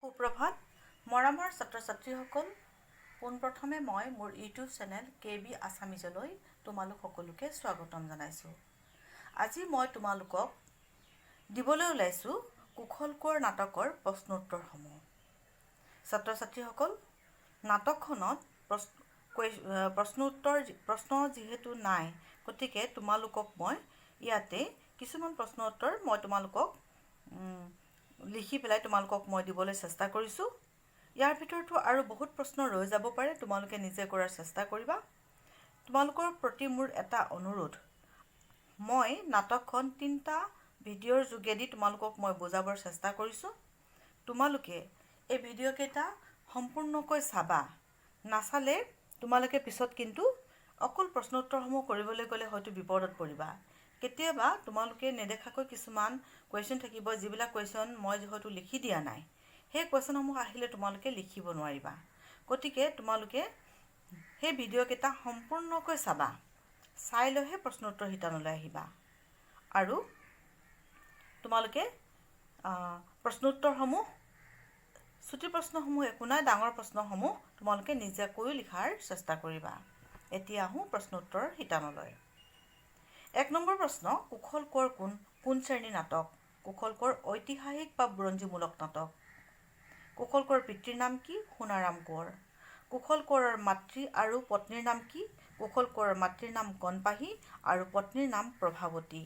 সুপ্ৰভাত মৰমৰ ছাত্ৰ-ছাত্ৰীসকল, পোনপ্ৰথমে মই মোৰ ইউটিউব চেনেল KB আছামিজলৈ তোমালোক সকলোকে স্বাগতম জনাইছোঁ। আজি মই তোমালোকক দিবলৈ ওলাইছোঁ কুশল কোঁৱৰ নাটকৰ প্ৰশ্নোত্তৰসমূহ। ছাত্ৰ-ছাত্ৰীসকল, নাটকখনত প্ৰশ্ন যিহেতু নাই, গতিকে তোমালোকক মই ইয়াতে কিছুমান প্ৰশ্ন উত্তৰ মই তোমালোকক লিখি পেলাই তোমালোকক মই দিবলৈ চেষ্টা কৰিছোঁ। ইয়াৰ ভিতৰতো আৰু বহুত প্ৰশ্ন ৰৈ যাব পাৰে, তোমালোকে নিজে কৰাৰ চেষ্টা কৰিবা। তোমালোকৰ প্ৰতি মোৰ এটা অনুৰোধ, মই নাটকখন 3টা ভিডিঅ'ৰ যোগেদি তোমালোকক মই বুজাবৰ চেষ্টা কৰিছোঁ। তোমালোকে এই ভিডিঅ'কেইটা সম্পূৰ্ণকৈ চাবা। নাচালে তোমালোকে পিছত কিন্তু অকল প্ৰশ্ন উত্তৰসমূহ কৰিবলৈ গ'লে হয়তো বিপদত পৰিবা। কেতিয়াবা তোমালোকে নেদেখাকৈ কিছুমান কুৱেশ্যন থাকিব, যিবিলাক কুৱেশ্যন মই হয়তো লিখি দিয়া নাই। সেই কুৱেশ্যনসমূহ আহিলে তোমালোকে লিখিব নোৱাৰিবা। গতিকে তোমালোকে সেই ভিডিঅ'কেইটা সম্পূৰ্ণকৈ চাবা, চাই লৈহে প্ৰশ্ন উত্তৰ শিতানলৈ আহিবা। আৰু তোমালোকে প্ৰশ্ন উত্তৰসমূহ, চুটি প্ৰশ্নসমূহ একো নাই, ডাঙৰ প্ৰশ্নসমূহ তোমালোকে নিজাকৈও লিখাৰ চেষ্টা কৰিবা। এতিয়া আহোঁ প্ৰশ্ন উত্তৰ শিতানলৈ। 1 নম্বৰ প্ৰশ্ন, কুশল কোঁৱৰ কোন শ্ৰেণীৰ নাটক? কুশল কোঁৱৰ ঐতিহাসিক বা বুৰঞ্জীমূলক নাটক। কুশল কোঁৱৰৰ পিতৃৰ নাম কি? সোণাৰাম কোঁৱৰ। কুশল কোঁৱৰৰ মাতৃ আৰু পত্নীৰ নাম কি? কুশল কোঁৱৰৰ মাতৃৰ নাম গণপাহি আৰু পত্নীৰ নাম প্ৰভাৱতী।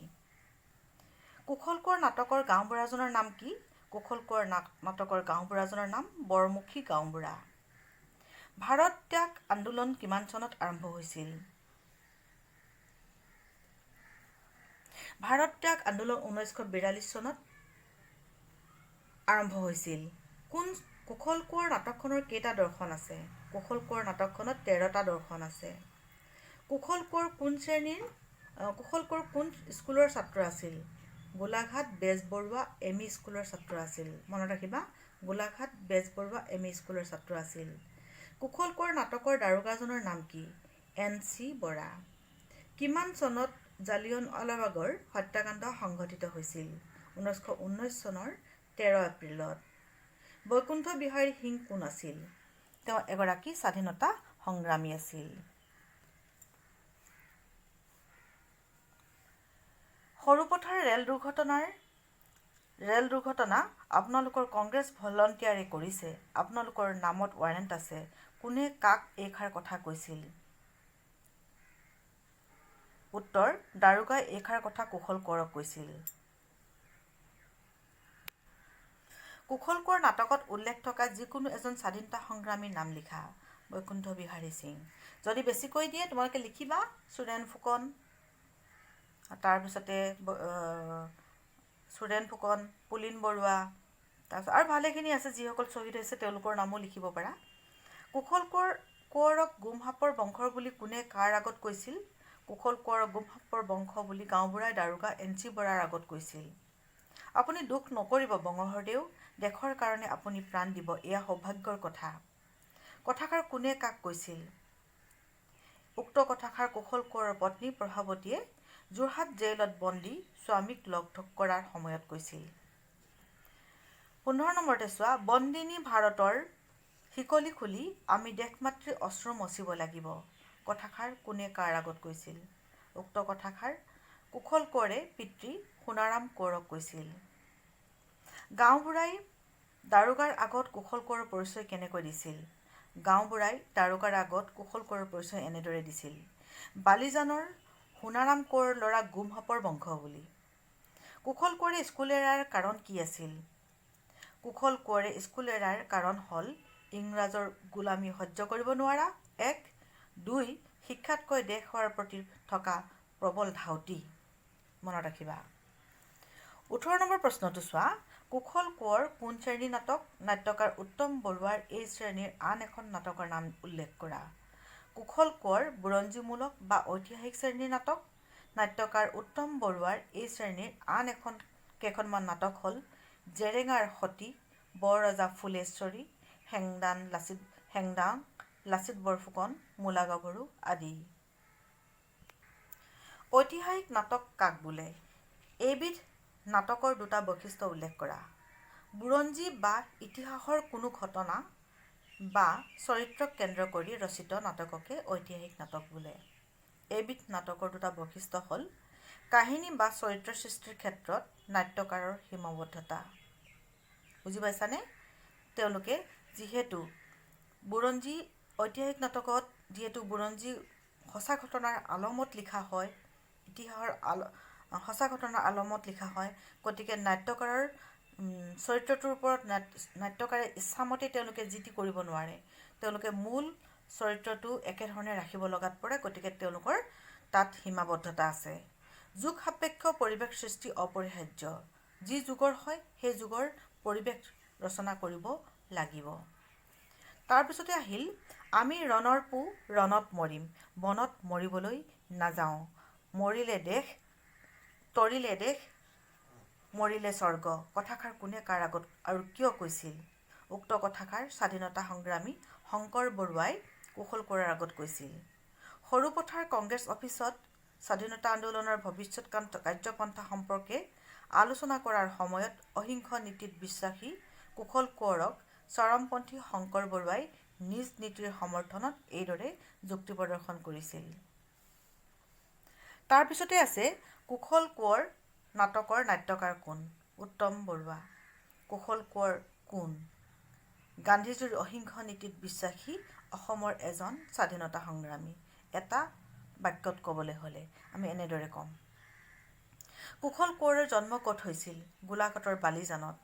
কুশল কোঁৱৰ নাটকৰ গাঁওবুঢ়াজনৰ নাম কি? কুশল কোঁৱৰ নাটকৰ গাঁওবুঢ়াজনৰ নাম বৰমুখী গাঁওবুঢ়া। ভাৰত ত্যাগ আন্দোলন কিমান চনত আৰম্ভ হৈছিল? ভাৰত ত্যাগ আন্দোলন 1942 চনত আৰম্ভ হৈছিল। কুশল কোঁৱৰ নাটকখনৰ কেইটা দৰ্শন আছে? কুশল কোঁৱৰ নাটকখনত 13টা দৰ্শন আছে। কুশল কোঁৱৰ কোন স্কুলৰ ছাত্ৰ আছিল? গোলাঘাট বেজবৰুৱা এম.ই. স্কুলৰ ছাত্ৰ আছিল। মনত ৰাখিবা, গোলাঘাট বেজবৰুৱা এম.ই. স্কুলৰ ছাত্ৰ আছিল। কুশল কোঁৱৰ নাটকৰ দাৰোগাজনৰ নাম কি? N.C. বৰা। কিমান চনত জালিয়ানৱালাবাগৰ হত্যাকাণ্ড সংঘটিত হৈছিল? 1919 চনৰ 13 এপ্ৰিলত। বৈকুণ্ঠ বিহাৰী সিং কোন আছিল? তেওঁ এগৰাকী স্বাধীনতা সংগ্ৰামী আছিল। সৰুপথাৰ ৰেল দুৰ্ঘটনা আপোনালোকৰ কংগ্ৰেছ ভলণ্টিয়াৰে কৰিছে। আপোনালোকৰ নামত ৱাৰেণ্ট আছে। কোনে কাক এইষাৰ কথা কৈছিল? উত্তৰ, দাৰোগাই এইষাৰ কথা কুশল কোঁৱৰক কৈছিল। কুশল কোঁৱৰ নাটকত উল্লেখ থকা যিকোনো এজন স্বাধীনতা সংগ্ৰামীৰ নাম লিখা। বৈকুণ্ঠ বিহাৰী সিং। যদি বেছিকৈ দিয়ে তোমালোকে লিখিবা, চুৰেণ ফুকন, তাৰপিছতে চুৰেণ ফুকন, পুলিন বৰুৱা, তাৰপিছত আৰু ভালেখিনি আছে, যিসকল শ্বহীদ হৈছে তেওঁলোকৰ নামো লিখিব পাৰা। কুশল কোঁৱৰক গুমসাপৰ বংশৰ বুলি কোনে কাৰ আগত কৈছিল? কুশল কোঁৱৰক গুমসাপৰ বংশ বুলি গাঁওবুঢ়াই দাৰোগা N.C. বৰাৰ আগত কৈছিল। আপুনি দুখ নকৰিব বংগহৰদেউ, দেশৰ কাৰণে আপুনি প্ৰাণ দিব, এয়া সৌভাগ্যৰ কথা। কথাষাৰ কোনে কাক কৈছিল? উক্ত কথাষাৰ কুশল কোঁৱৰৰ পত্নী প্ৰভাৱতীয়ে যোৰহাট জেইলত বন্দী স্বামীক লগ কৰাৰ সময়ত কৈছিল। 15 নম্বৰতে চোৱা, বন্দিনী ভাৰতৰ শিকলি খুলি আমি দেশমাতৃৰ অশ্ৰু মচিব লাগিব। কথাষাৰ কোনে কাৰ আগত কৈছিল? উক্ত কথাষাৰ কুশল কোঁৱৰে পিতৃ সোণাৰাম কোঁৱৰক কৈছিল। গাঁওবুঢ়াই দাৰোগাৰ আগত কুশল কোঁৱৰৰ পৰিচয় কেনেকৈ দিছিল? গাঁওবুঢ়াই দাৰোগাৰ আগত কুশল কোঁৱৰৰ পৰিচয় এনেদৰে দিছিল। বালিজানৰ সোণাৰাম কোঁৱৰৰ ল'ৰা গুমসাপৰ বংশ বুলি। কুশল কোঁৱৰে স্কুল এৰাৰ কাৰণ কি আছিল? কুশল কোঁৱৰে স্কুল এৰাৰ কাৰণ হ'ল ইংৰাজৰ গোলামী সহ্য কৰিব নোৱাৰা, 1, 2 শিক্ষাতকৈ দেশ সেৱাৰ প্ৰতি থকা প্ৰবল ধাউতি। মনত ৰাখিবা। 18 নম্বৰ প্ৰশ্নটো চোৱা, কুশল কোঁৱৰ কোন শ্ৰেণীৰ নাটক? নাট্যকাৰ উত্তম বৰুৱাৰ এই শ্ৰেণীৰ আন এখন নাটকৰ নাম উল্লেখ কৰা। কুশল কোঁৱৰ বুৰঞ্জীমূলক বা ঐতিহাসিক শ্ৰেণীৰ নাটক। নাট্যকাৰ উত্তম বৰুৱাৰ এই শ্ৰেণীৰ আন কেইখনমান নাটক হ'ল জেৰেঙাৰ সতী, বৰ ৰজা ফুলেশ্বৰী, হেংদাং, লাচিত বৰফুকন, মূলা গাভৰু আদি। ঐতিহাসিক নাটক কাক বোলে? এইবিধ নাটকৰ দুটা বৈশিষ্ট্য উল্লেখ কৰা। বুৰঞ্জী বা ইতিহাসৰ কোনো ঘটনা বা চৰিত্ৰক কেন্দ্ৰ কৰি ৰচিত নাটককে ঐতিহাসিক নাটক বোলে। এইবিধ নাটকৰ দুটা বৈশিষ্ট্য হ'ল কাহিনী বা চৰিত্ৰ সৃষ্টিৰ ক্ষেত্ৰত নাট্যকাৰৰ সীমাবদ্ধতা। বুজি পাইছানে? তেওঁলোকে যিহেতু বুৰঞ্জী ঐতিহাসিক নাটকত যিহেতু বুৰঞ্জী সঁচা ঘটনাৰ আলমত লিখা হয়, ইতিহাসৰ সঁচা ঘটনাৰ আলমত লিখা হয়, গতিকে নাট্যকাৰৰ চৰিত্ৰটোৰ ওপৰত নাট্যকাৰে ইচ্ছামতে তেওঁলোকে যি টি কৰিব নোৱাৰে। তেওঁলোকে মূল চৰিত্ৰটো একেধৰণে ৰাখিব লগাত পৰে, গতিকে তেওঁলোকৰ তাত সীমাবদ্ধতা আছে। যুগ সাপেক্ষ পৰিৱেশ সৃষ্টি অপৰিহাৰ্য। যি যুগৰ হয় সেই যুগৰ পৰিৱেশ ৰচনা কৰিব লাগিব। তাৰপিছতে আহিল আমি ৰণৰ পো ৰণত মৰিম, বনত মৰিবলৈ নাযাওঁ। মৰিলে দেশ, তৰিলে দেশ, মৰিলে স্বৰ্গ। কথাষাৰ কোনে কাৰ আগত আৰু কিয় কৈছিল? উক্ত কথাষাৰ স্বাধীনতা সংগ্ৰামী শংকৰ বৰুৱাই কুশল কোঁৱৰৰ আগত কৈছিল। সৰুপথাৰ কংগ্ৰেছ অফিচত স্বাধীনতা আন্দোলনৰ ভৱিষ্যৎ কাৰ্যপন্থা সম্পৰ্কে আলোচনা কৰাৰ সময়ত অহিংস নীতিত বিশ্বাসী কুশল কোঁৱৰক চৰমপন্থী শংকৰ বৰুৱাই নিজ নীতিৰ সমৰ্থনত এইদৰে যুক্তি প্ৰদৰ্শন কৰিছিল। তাৰপিছতে আছে কুশল কোঁৱৰ নাটকৰ নাট্যকাৰ কোন? উত্তম বৰুৱা। কুশল কোঁৱৰ কোন? গান্ধীজীৰ অহিংস নীতিত বিশ্বাসী অসমৰ এজন স্বাধীনতা সংগ্ৰামী। এটা বাক্যত ক'বলৈ হ'লে আমি এনেদৰে ক'ম। কুশল কোঁৱৰৰ জন্ম ক'ত হৈছিল? গোলাঘাটৰ বালিজানত।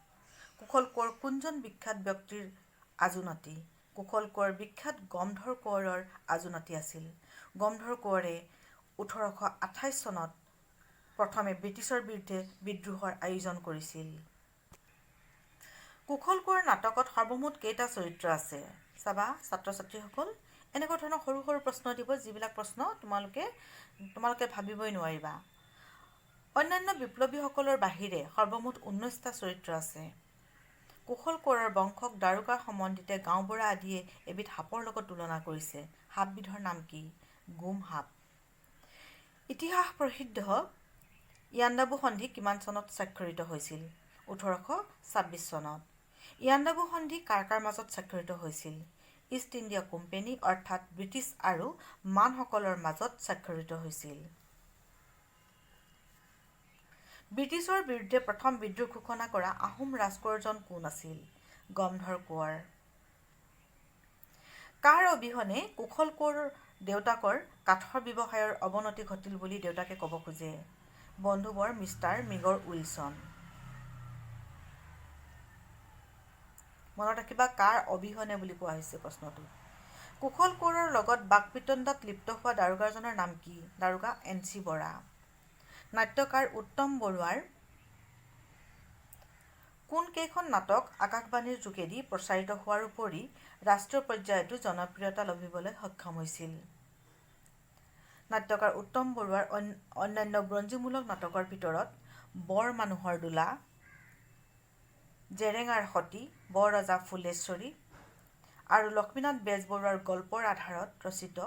কুশল কোঁৱৰ কোনজন বিখ্যাত ব্যক্তিৰ আজুনাতি? কুশল কোঁৱৰ বিখ্যাত গমধৰ কোঁৱৰৰ আজুনাতি আছিল। গমধৰ কোঁৱৰে 1828 চনত প্ৰথমে ব্ৰিটিছৰ বিৰুদ্ধে বিদ্ৰোহৰ আয়োজন কৰিছিল। কুশল কোঁৱৰ নাটকত সৰ্বমুঠ কেইটা চৰিত্ৰ আছে? চাবা ছাত্ৰ ছাত্ৰীসকল, এনেকুৱা ধৰণৰ সৰু সৰু প্ৰশ্ন দিব যিবিলাক প্ৰশ্ন তোমালোকে ভাবিবই নোৱাৰিবা। অন্যান্য বিপ্লৱীসকলৰ বাহিৰে সৰ্বমুঠ 19টা চৰিত্ৰ আছে। কুশল কোঁৱৰৰ বংশক দাৰোগাৰ সম্বন্ধিতে গাঁওবুঢ়া আদিয়ে এবিধ সাপৰ লগত তুলনা কৰিছে। সাপবিধৰ নাম কি? গুম সাপ। ইতিহাস প্ৰসিদ্ধ ইয়াণ্ডাবু সন্ধি কিমান চনত স্বাক্ষৰিত হৈছিল? 1826 চনত। ইয়াণ্ডাবু সন্ধি কাৰ কাৰ মাজত স্বাক্ষৰিত হৈছিল? ইষ্ট ইণ্ডিয়া কোম্পানী অৰ্থাৎ ব্ৰিটিছ আৰু মানসকলৰ মাজত স্বাক্ষৰিত হৈছিল। ব্ৰিটিছৰ বিৰুদ্ধে প্ৰথম বিদ্ৰোহ ঘোষণা কৰা আহোম ৰাজকোঁৱৰজন কোন আছিল? গমধৰ কোঁৱৰ। কাৰ অবিহনে কুশল কোঁৱৰৰ দেউতাকৰ কাঠৰ ব্যৱসায়ৰ অৱনতি ঘটিল বুলি দেউতাকে ক'ব খোজে? বন্ধুবৰ মিষ্টাৰ মেজৰ উইলছন। মনত ৰাখিবা কাৰ অবিহনে বুলি কোৱা হৈছে প্ৰশ্নটো। কুশল কোঁৱৰৰ লগত বাকবিতণ্ডাত লিপ্ত হোৱা দাৰোগাজনৰ নাম কি? দাৰোগা NC বৰা। নাট্যকাৰ উত্তম বৰুৱাৰ কোন কেইখন নাটক আকাশবাণীৰ যোগেদি প্ৰচাৰিত হোৱাৰ উপৰি ৰাষ্ট্ৰীয় পৰ্যায়তো জনপ্ৰিয়তা লভিবলৈ সক্ষম হৈছিল? নাট্যকাৰ উত্তম বৰুৱাৰ অন্যান্য বুৰঞ্জীমূলক নাটকৰ ভিতৰত বৰ মানুহৰ দোলা, জেৰেঙাৰ সতী, বৰ ৰজা ফুলেশ্বৰী আৰু লক্ষ্মীনাথ বেজবৰুৱাৰ গল্পৰ আধাৰত ৰচিত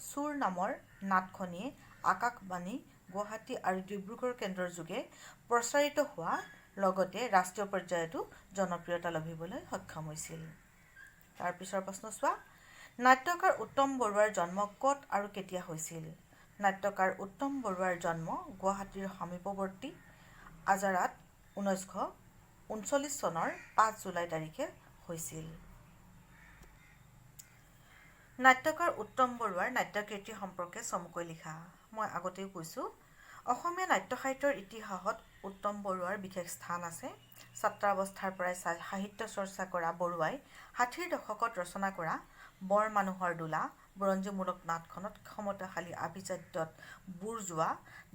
চোৰ নামৰ নাটখনিয়ে আকাশবাণী গুৱাহাটী আৰু ডিব্ৰুগড় কেন্দ্ৰৰ যোগে প্ৰচাৰিত হোৱাৰ লগতে ৰাষ্ট্ৰীয় পৰ্যায়তো জনপ্ৰিয়তা লভিবলৈ সক্ষম হৈছিল। তাৰপিছৰ প্ৰশ্ন চোৱা। নাট্যকাৰ উত্তম বৰুৱাৰ জন্ম ক'ত আৰু কেতিয়া হৈছিল? নাট্যকাৰ উত্তম বৰুৱাৰ জন্ম গুৱাহাটীৰ সমীপৱৰ্তী আজাৰাত 1939 চনৰ 5 জুলাই তাৰিখে হৈছিল। নাট্যকাৰ উত্তম বৰুৱাৰ নাট্যকীৰ্তি সম্পৰ্কে চমুকৈ লিখা। মই আগতেও কৈছোঁ, অসমীয়া নাট্য সাহিত্যৰ ইতিহাসত উত্তম বৰুৱাৰ বিশেষ স্থান আছে। ছাত্ৰাৱস্থাৰ পৰাই সাহিত্য চৰ্চা কৰা বৰুৱাই 60ৰ দশকত ৰচনা কৰা বৰ মানুহৰ দোলা বুৰঞ্জীমূলক নাটখনত ক্ষমতাশালী আভিজাত্যত বুৰ যোৱা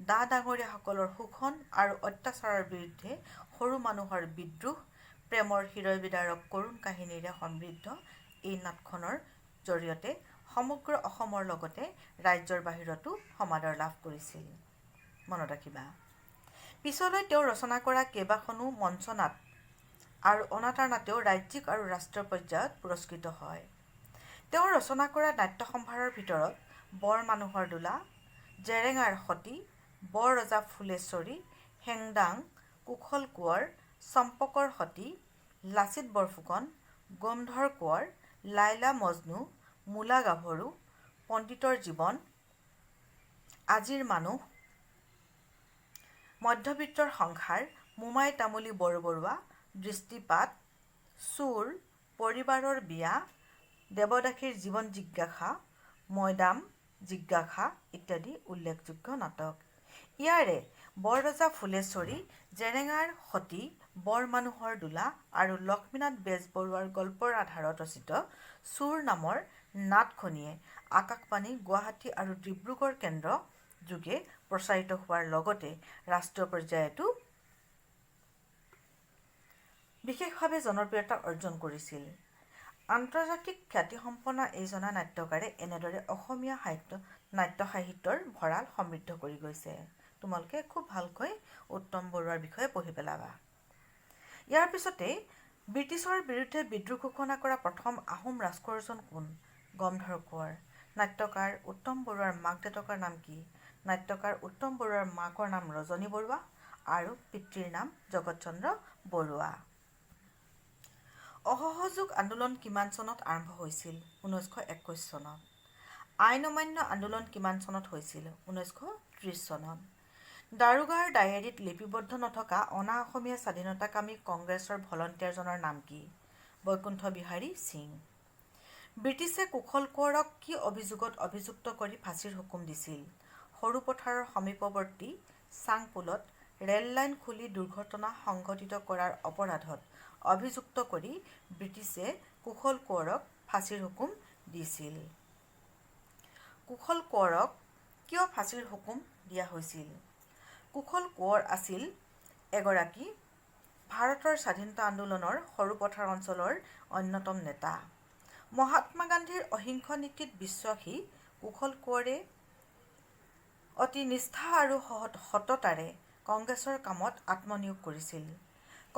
ডা-ডাঙৰীয়াসকলৰ শোষণ আৰু অত্যাচাৰৰ বিৰুদ্ধে সৰু মানুহৰ বিদ্ৰোহ, প্ৰেমৰ হৃদয়বিদাৰক কৰুণ কাহিনীৰে সমৃদ্ধ এই নাটখনৰ জৰিয়তে সমগ্ৰ অসমৰ লগতে ৰাজ্যৰ বাহিৰতো সমাদৰ লাভ কৰিছিল। মনত ৰাখিবা। পিছলৈ তেওঁ ৰচনা কৰা কেইবাখনো মঞ্চ নাট আৰু অনাতাঁৰ নাটেও ৰাজ্যিক আৰু ৰাষ্ট্ৰীয় পৰ্যায়ত পুৰস্কৃত হয়। তেওঁ ৰচনা কৰা নাট্য সম্ভাৰৰ ভিতৰত বৰ মানুহৰ দোলা, জেৰেঙাৰ সতী, বৰ ৰজা ফুলেশ্বৰী, হেংদাং, কুশল কোঁৱৰ, চম্পকৰ সতী, লাচিত বৰফুকন, গোমধৰ কোঁৱৰ, লাইলা মজনু, মূলা গাভৰু, পণ্ডিতৰ জীৱন, আজিৰ মানুহ, মধ্যবিত্তৰ সংসাৰ, মোমাই তামুলী বৰবৰুৱা, দৃষ্টিপাত, চোৰ, পৰিবাৰৰ বিয়া, দেৱদাসীৰ জীৱন জিজ্ঞাসা, মৈদাম জিজ্ঞাসা ইত্যাদি উল্লেখযোগ্য নাটক। ইয়াৰে বৰৰজা ফুলেশ্বৰী, জেৰেঙাৰ সতী, বৰ মানুহৰ দোলা আৰু লক্ষ্মীনাথ বেজবৰুৱাৰ গল্পৰ আধাৰত ৰচিত চোৰ নামৰ নাটখনিয়ে আকাশবাণী, গুৱাহাটী আৰু ডিব্ৰুগড় কেন্দ্ৰ যোগে প্ৰচাৰিত হোৱাৰ লগতে ৰাষ্ট্ৰীয় পৰ্যায়তো বিশেষভাৱে জনপ্ৰিয়তা অৰ্জন কৰিছিল। আন্তৰ্জাতিক খ্যাতিসম্পন্ন এইজনা নাট্যকাৰে এনেদৰে অসমীয়া নাট্য সাহিত্যৰ ভঁৰাল সমৃদ্ধ কৰি গৈছে। তোমালোকে খুব ভালকৈ উত্তম বৰুৱাৰ বিষয়ে পঢ়ি পেলাবা। ইয়াৰ পিছতে ব্ৰিটিছৰ বিৰুদ্ধে বিদ্ৰোহ ঘোষণা কৰা প্ৰথম আহোম ৰাজকোঁৱৰজন কোন? গোমধৰ কোঁৱৰ। নাট্যকাৰ উত্তম বৰুৱাৰ মাক দেউতাকৰ নাম কি? নাট্যকাৰ উত্তম বৰুৱাৰ মাকৰ নাম ৰজনী বৰুৱা আৰু পিতৃৰ নাম জগত চন্দ্ৰ বৰুৱা। অসহযোগ আন্দোলন কিমান চনত আৰম্ভ হৈছিল? 1921 চনত। আইন অমান্য আন্দোলন কিমান চনত হৈছিল? 1930 চনত। দাৰোগাৰ ডায়েৰীত লিপিবদ্ধ নথকা অনা অসমীয়া স্বাধীনতাকামী কংগ্ৰেছৰ ভলণ্টিয়াৰজনৰ নাম কি? বৈকুণ্ঠ বিহাৰী সিং। ব্ৰিটিছে কুশল কোঁৱৰক কি অভিযোগত অভিযুক্ত কৰি ফাঁচীৰ হুকুম দিছিল? সৰুপথাৰৰ সমীপৱৰ্তী চাংপোলত ৰেল লাইন খুলি দুৰ্ঘটনা সংঘটিত কৰাৰ অপৰাধত অভিযুক্ত কৰি ব্ৰিটিছে কুশল কোঁৱৰক ফাঁচীৰ হুকুম দিছিল। কুশল কোঁৱৰক কিয় ফাঁচীৰ হুকুম দিয়া হৈছিল? কুশল কোঁৱৰ আছিল এগৰাকী ভাৰতৰ স্বাধীনতা আন্দোলনৰ সৰুপথাৰ অঞ্চলৰ অন্যতম নেতা। মহাত্মা গান্ধীৰ অহিংস নীতিত বিশ্বাসী কুশল কোঁৱৰে অতি নিষ্ঠা আৰু সততাৰে কংগ্ৰেছৰ কামত আত্মনিয়োগ কৰিছিল।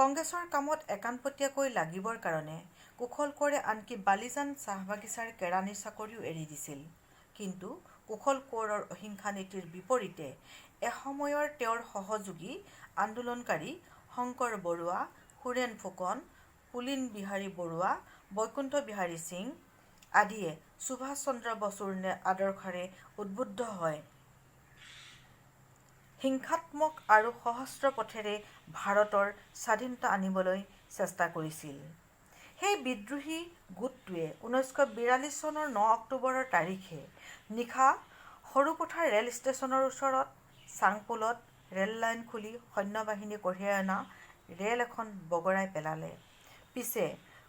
কংগ্ৰেছৰ কামত একাণপতীয়াকৈ লাগিবৰ কাৰণে কুশল কোঁৱৰে আনকি বালিজান চাহ বাগিচাৰ কেৰাণীৰ চাকৰিও এৰি দিছিল। কিন্তু কুশল কোঁৱৰৰ অহিংসা নীতিৰ বিপৰীতে এসময়ৰ তেওঁৰ সহযোগী আন্দোলনকাৰী শংকৰ বৰুৱা, সুৰেন ফুকন, পুলিন বিহাৰী বৰুৱা, বৈকুণ্ঠ বিহাৰী সিং আদিয়ে সুভাষ চন্দ্ৰ বসুৰ আদৰ্শৰে উদ্বুদ্ধ হয় হিংসাত্মক আৰু সশস্ত্ৰ পথেৰে ভাৰতৰ স্বাধীনতা আনিবলৈ চেষ্টা কৰিছিল। সেই বিদ্ৰোহী গোটটোৱে 1942 চনৰ 9 অক্টোবৰৰ তাৰিখে নিশা সৰুপথাৰ ৰেল ষ্টেচনৰ ওচৰত চাংপোলত ৰেল লাইন খুলি সৈন্যবাহিনী কঢ়িয়াই অনা ৰেল এখন বগৰাই পেলালে। পিছে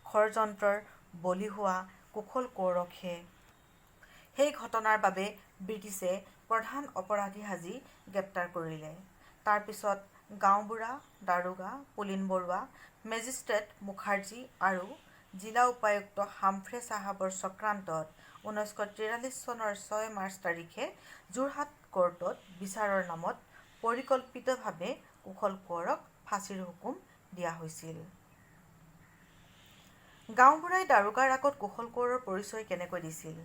ষড়যন্ত্ৰৰ বলি হোৱা কুশল কোঁৱৰকহে সেই ঘটনাৰ বাবে ব্ৰিটিছে প্ৰধান অপৰাধী সাজি গ্ৰেপ্তাৰ কৰিলে। তাৰ পিছত গাঁওবুঢ়া দাৰোগা পুলিন বৰুৱা, মেজিষ্ট্ৰেট মুখাৰ্জী আৰু জিলা উপায়ুক্ত হামফ্ৰে চাহাবৰ চক্ৰান্তত 1943 চনৰ 6 মাৰ্চ তাৰিখে যোৰহাট কোৰ্টত বিচাৰৰ নামত পৰিকল্পিতভাৱে কুশল কোঁৱৰক ফাঁচীৰ হুকুম দিয়া হৈছিল। গাঁওবুঢ়াই দাৰোগাৰ আগত কুশল কোঁৱৰৰ পৰিচয় কেনেকৈ দিছিল?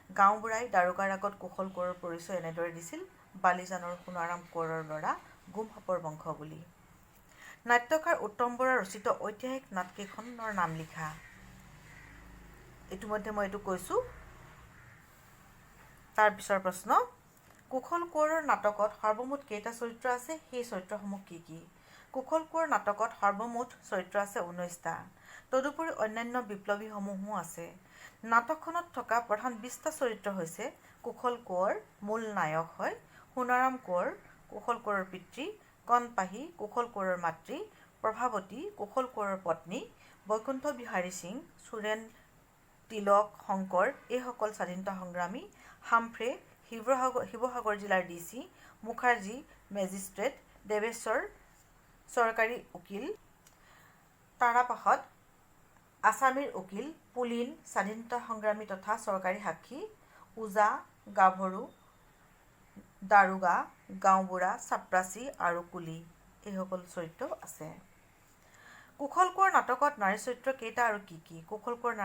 গাঁওবুঢ়াই দাৰোগাৰ আগত কুশল কোঁৱৰৰ পৰিচয় এনেদৰে দিছিল, বালিজানৰ সোণাৰাম কোঁৱৰৰ ল'ৰা, গুমসাপৰ বংশ বুলি। নাট্যকাৰ উত্তম বৰুৱাৰ ৰচিত ঐতিহাসিক নাটকেইখনৰ নাম লিখা। ইতিমধ্যে মই এইটো কৈছোঁ। তাৰ পিছৰ প্ৰশ্ন, কুশল কোঁৱৰৰ নাটকত সৰ্বমুঠ কেইটা চৰিত্ৰ আছে? সেই চৰিত্ৰসমূহ কি কি? কুশল কোঁৱৰ নাটকত সৰ্বমুঠ চৰিত্ৰ আছে 19টা। তদুপৰি অন্যান্য বিপ্লৱীসমূহো আছে। নাটকখনত থকা প্ৰধান 20টা চৰিত্ৰ হৈছে: কুশল কোঁৱৰ মূল নায়ক হয়, সোণাৰাম কোঁৱৰ কুশল কোঁৱৰৰ পিতৃ, কণপাহী কুশল কোঁৱৰৰ মাতৃ, প্ৰভাৱতী কুশল কোঁৱৰৰ পত্নী, বৈকুণ্ঠ বিহাৰী সিং, সুৰেন, তিলক, শংকৰ এইসকল স্বাধীনতা সংগ্ৰামী, হামফ্ৰে শিৱসাগৰ জিলাৰ DC, মুখাৰ্জী মেজিষ্ট্ৰেট, দেৱেশ্বৰ চৰকাৰী উকিল, তাৰাপ্ৰসাদ আছামীৰ উকিল, পুলিন স্বাধীনতা সংগ্ৰামী তথা চৰকাৰী সাক্ষী, ওজা গাভৰু, দাৰোগা, গাঁওবুঢ়া, চাপৰাচী আৰু কুলি এইসকল চৰিত্ৰ আছে। কুশল কোঁৱৰ নাটকত নাৰী চৰিত্ৰ কেইটা আৰু কি কি? কুশল কোঁৱৰ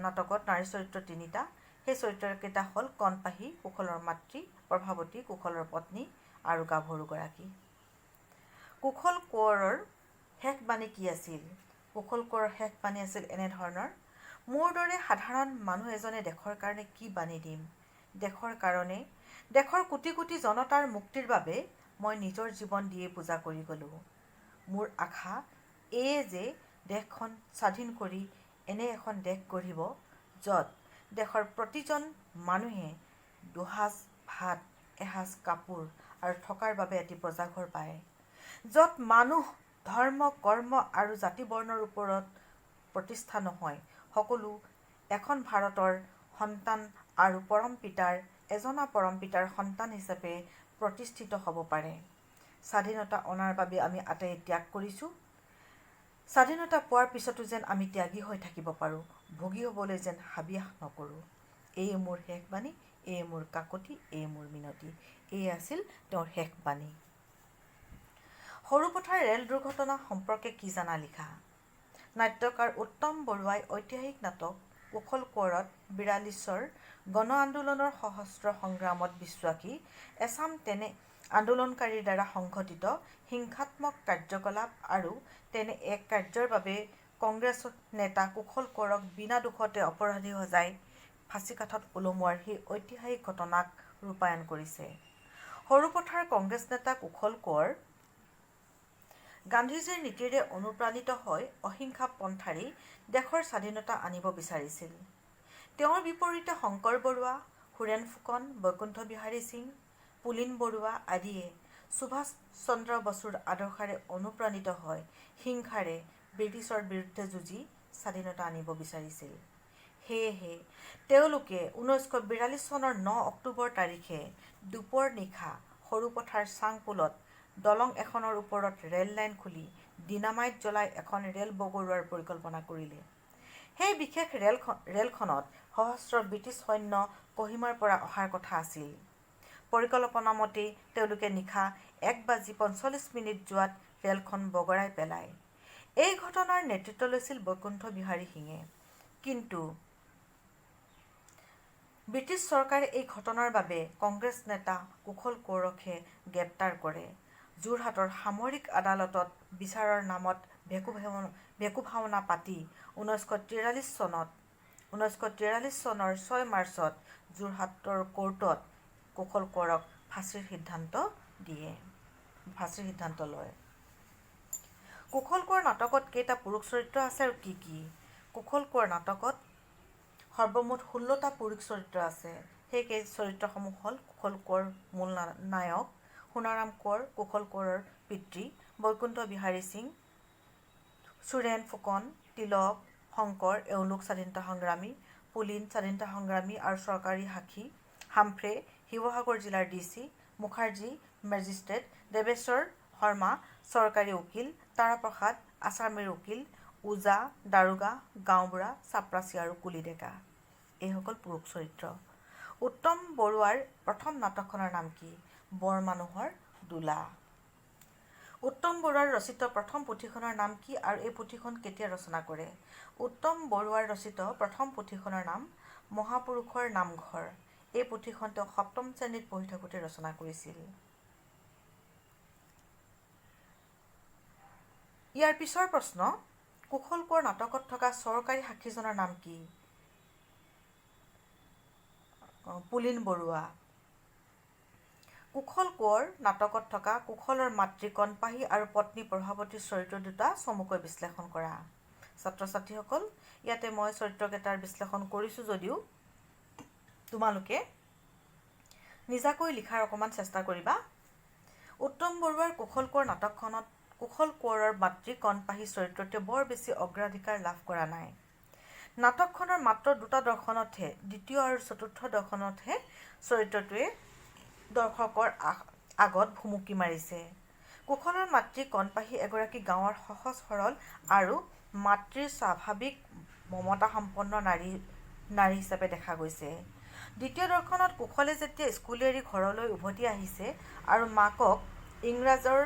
নাটকত নাৰী চৰিত্ৰ 3টা। সেই চৰিত্ৰকেইটা হ'ল কণপাহী কুশলৰ মাতৃ, প্ৰভাৱতী কুশলৰ পত্নী আৰু গাভৰুগৰাকী। কুশল কোঁৱৰৰ শেষ বাণী কি আছিল? কুশল কোঁৱৰৰ শেষ বাণী আছিল এনেধৰণৰ: মোৰ দৰে সাধাৰণ মানুহ এজনে দেশৰ কাৰণে কি বাণী দিম? দেশৰ কাৰণে, দেশৰ কোটি কোটি জনতাৰ মুক্তিৰ বাবে মই নিজৰ জীৱন দিয়ে পূজা কৰি গ'লোঁ। মোৰ আশা এয়ে যে দেশখন স্বাধীন কৰি এনে এখন দেশ গঢ়িব, য'ত দেশৰ প্ৰতিজন মানুহে দুসাঁজ ভাত, এসাঁজ কাপোৰ আৰু থকাৰ বাবে এটি প্ৰজাঘৰ পায়, য'ত মানুহ, ধৰ্ম, কৰ্ম আৰু জাতি বৰ্ণৰ ওপৰত প্ৰতিষ্ঠা নহয়, সকলো এখন ভাৰতৰ সন্তান আৰু এজনা পৰম পিতাৰ সন্তান হিচাপে প্ৰতিষ্ঠিত হ'ব পাৰে। স্বাধীনতা অনাৰ বাবে আমি আটাইয়ে ত্যাগ কৰিছোঁ। স্বাধীনতা পোৱাৰ পিছতো যেন আমি ত্যাগী হৈ থাকিব পাৰোঁ, ভোগী হ'বলৈ যেন হাবিয়াস নকৰোঁ। এয়ে মোৰ শেষ বাণী, এয়ে মোৰ কাকতি, এয়ে মোৰ মিনতি। এয়ে আছিল তেওঁৰ শেষ বাণী। সৰুপথাৰ ৰেল দুৰ্ঘটনা সম্পৰ্কে কি জানা লিখা। নাট্যকাৰ উত্তম বৰুৱাই ঐতিহাসিক নাটক কুশল কোঁৱৰত ৪২ৰ গণ আন্দোলনৰ সশস্ত্ৰ সংগ্ৰামত বিশ্বাসী এচাম তেনে আন্দোলনকাৰীৰ দ্বাৰা সংঘটিত হিংসাত্মক কাৰ্যকলাপ আৰু তেনে এক কাৰ্যৰ বাবে কংগ্ৰেছ নেতা কুশল কোঁৱৰক বিনা দোষতে অপৰাধী সজাই ফাঁচীকাঠত ওলমোৱাৰ সেই ঐতিহাসিক ঘটনাক ৰূপায়ণ কৰিছে। সৰুপথাৰ কংগ্ৰেছ নেতা কুশল কোঁৱৰ গান্ধীজীৰ নীতিৰে অনুপ্ৰাণিত হৈ অহিংসা পন্থাৰেই দেশৰ স্বাধীনতা আনিব বিচাৰিছিল। তেওঁৰ বিপৰীতে শংকৰ বৰুৱা, সুৰেণ ফুকন, বৈকুণ্ঠ বিহাৰী সিং, পুলিন বৰুৱা আদিয়ে সুভাষ চন্দ্ৰ বসুৰ আদৰ্শৰে অনুপ্ৰাণিত হৈ হিংসাৰে ব্ৰিটিছৰ বিৰুদ্ধে যুঁজি স্বাধীনতা আনিব বিচাৰিছিল। সেয়েহে তেওঁলোকে 1942 চনৰ 9 অক্টোবৰ তাৰিখে দুপৰ নিশা সৰুপথাৰ চাংপোলত দলং এখনৰ ওপৰত ৰেল লাইন খুলি ডিনামাইট জ্বলাই এখন ৰেল বগৰোৱাৰ পৰিকল্পনা কৰিলে। সেই বিশেষ ৰেলখনত সহস্ৰ ব্ৰিটিছ সৈন্য কহিমাৰ পৰা অহাৰ কথা আছিল। পৰিকল্পনা মতেই তেওঁলোকে নিশা 1:45 যোৱাত ৰেলখন বগৰাই পেলায়। এই ঘটনাৰ নেতৃত্ব লৈছিল বৈকুণ্ঠ বিহাৰী সিঙে। কিন্তু ব্ৰিটিছ চৰকাৰে এই ঘটনাৰ বাবে কংগ্ৰেছ নেতা কুশল কোঁৱৰকহে গ্ৰেপ্তাৰ কৰে। যোৰহাটৰ সামৰিক আদালতত বিচাৰৰ নামত ভেকু ভাওনা পাতি 1943 চনৰ 6 মাৰ্চত যোৰহাটৰ কোৰ্টত কুশল কোঁৱৰক ফাঁচীৰ সিদ্ধান্ত লয়। কুশল কোঁৱৰ নাটকত কেইটা পুৰুষ চৰিত্ৰ আছে আৰু কি কি? কুশল কোঁৱৰ নাটকত সৰ্বমুঠ 16টা পুৰুষ চৰিত্ৰ আছে। সেই চৰিত্ৰসমূহ হ'ল: কুশল কোঁৱৰ মূল নায়ক, সোণাৰাম কোঁৱৰ কুশল কোঁৱৰৰ পিতৃ, বৈকুণ্ঠ বিহাৰী সিং, সুৰেণ ফুকন, তিলক, শংকৰ এওঁলোক স্বাধীনতা সংগ্ৰামী, পুলিন স্বাধীনতা সংগ্ৰামী আৰু চৰকাৰী সাক্ষী, হামফ্ৰে শিৱসাগৰ জিলাৰ DC, মুখাৰ্জী মেজিষ্ট্ৰেট, দেৱেশ্বৰ শৰ্মা চৰকাৰী উকিল, তাৰাপ্ৰসাদ আছামীৰ উকিল, ওজা, দাৰোগা, গাঁওবুঢ়া, চাপৰাচী আৰু কুলি ডেকা। এইসকল পুৰুষ চৰিত্ৰ। উত্তম বৰুৱাৰ প্ৰথম নাটকখনৰ নাম কি? বৰ মানুহৰ দোলা। উত্তম বৰুৱাৰ ৰচিত প্ৰথম পুথিখনৰ নাম কি আৰু এই পুথিখন কেতিয়া ৰচনা কৰে? উত্তম বৰুৱাৰ ৰচিত প্ৰথম পুথিখনৰ নাম মহাপুৰুষৰ নামঘৰ। এই পুথিখন তেওঁ 7ম শ্ৰেণীত পঢ়ি থাকোঁতে ৰচনা কৰিছিল। ইয়াৰ পিছৰ প্ৰশ্ন: কুশল কোঁৱৰ নাটকত থকা চৰকাৰী সাক্ষীজনৰ নাম কি? পুলিন বৰুৱা। কুশল কোঁৱৰ নাটকত থকা কুশলৰ মাতৃ কণপাহী আৰু পত্নী প্ৰভাৱতীৰ চৰিত্ৰ দুটা চমুকৈ বিশ্লেষণ কৰা। ছাত্ৰ-ছাত্ৰীসকল, ইয়াতে মই চৰিত্ৰকেইটাৰ বিশ্লেষণ কৰিছোঁ যদিও তোমালোকে নিজাকৈ লিখাৰ অকণমান চেষ্টা কৰিবা। উত্তম বৰুৱাৰ কুশল কোঁৱৰ নাটকখনত কুশল কোঁৱৰৰ মাতৃ কণপাহী চৰিত্ৰটোৱে বৰ বেছি অগ্ৰাধিকাৰ লাভ কৰা নাই। নাটকখনৰ মাত্ৰ 2টা দৰ্শনতহে, দ্বিতীয় আৰু চতুৰ্থ দৰ্শনতহে চৰিত্ৰটোৱে দৰ্শকৰ আগত ভুমুকি মাৰিছে। কুশলৰ মাতৃ কণপাহী এগৰাকী গাঁৱৰ সহজ সৰল আৰু মাতৃৰ স্বাভাৱিক মমতাসম্পন্ন নাৰী হিচাপে দেখা গৈছে। দ্বিতীয় দৰ্শনত কুশলে যেতিয়া স্কুল এৰি ঘৰলৈ উভতি আহিছে আৰু মাকক ইংৰাজৰ